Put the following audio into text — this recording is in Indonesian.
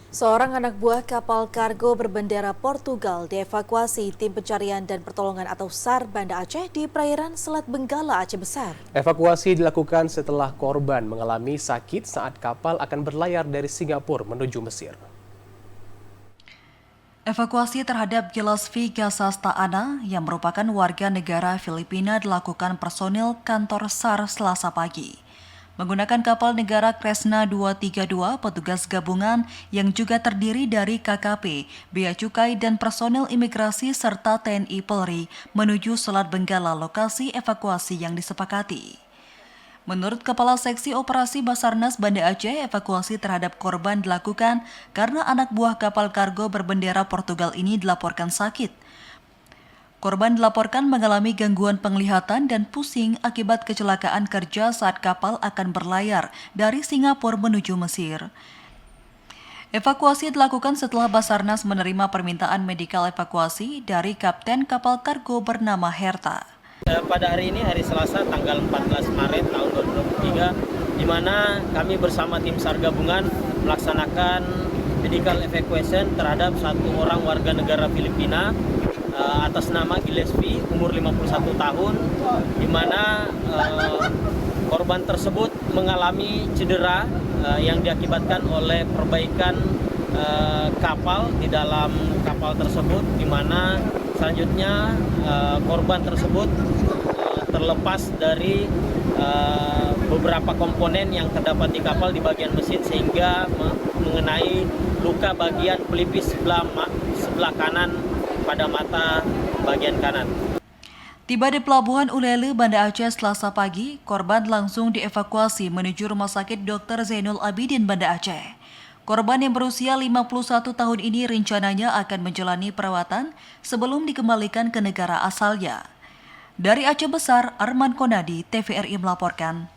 Seorang anak buah kapal kargo berbendera Portugal dievakuasi tim pencarian dan pertolongan atau SAR Banda Aceh di perairan Selat Benggala, Aceh Besar. Evakuasi dilakukan setelah korban mengalami sakit saat kapal akan berlayar dari Singapura menuju Mesir. Evakuasi terhadap Gillespie Gasastaana yang merupakan warga negara Filipina dilakukan personil kantor SAR Selasa pagi. Menggunakan kapal negara Kresna 232, petugas gabungan yang juga terdiri dari KKP, Bea Cukai, dan personil imigrasi serta TNI Polri menuju Selat Benggala, lokasi evakuasi yang disepakati. Menurut Kepala Seksi Operasi Basarnas Banda Aceh, evakuasi terhadap korban dilakukan karena anak buah kapal kargo berbendera Portugal ini dilaporkan sakit. Korban dilaporkan mengalami gangguan penglihatan dan pusing akibat kecelakaan kerja saat kapal akan berlayar dari Singapura menuju Mesir. Evakuasi dilakukan setelah Basarnas menerima permintaan medikal evakuasi dari kapten kapal kargo bernama Herta. Pada hari ini, hari Selasa, tanggal 14 Maret tahun 2023, di mana kami bersama tim SAR gabungan melaksanakan medical evacuation terhadap satu orang warga negara Filipina atas nama Gillespie, umur 51 tahun, di mana korban tersebut mengalami cedera yang diakibatkan oleh perbaikan kapal di dalam kapal tersebut, di mana selanjutnya korban tersebut terlepas dari beberapa komponen yang terdapat di kapal di bagian mesin sehingga mengenai luka bagian pelipis sebelah kanan pada mata bagian kanan. Tiba di Pelabuhan Ulele, Banda Aceh Selasa pagi, korban langsung dievakuasi menuju Rumah Sakit Dr. Zainul Abidin Banda Aceh. Korban yang berusia 51 tahun ini rencananya akan menjalani perawatan sebelum dikembalikan ke negara asalnya. Dari Aceh Besar, Arman Konadi, TVRI melaporkan.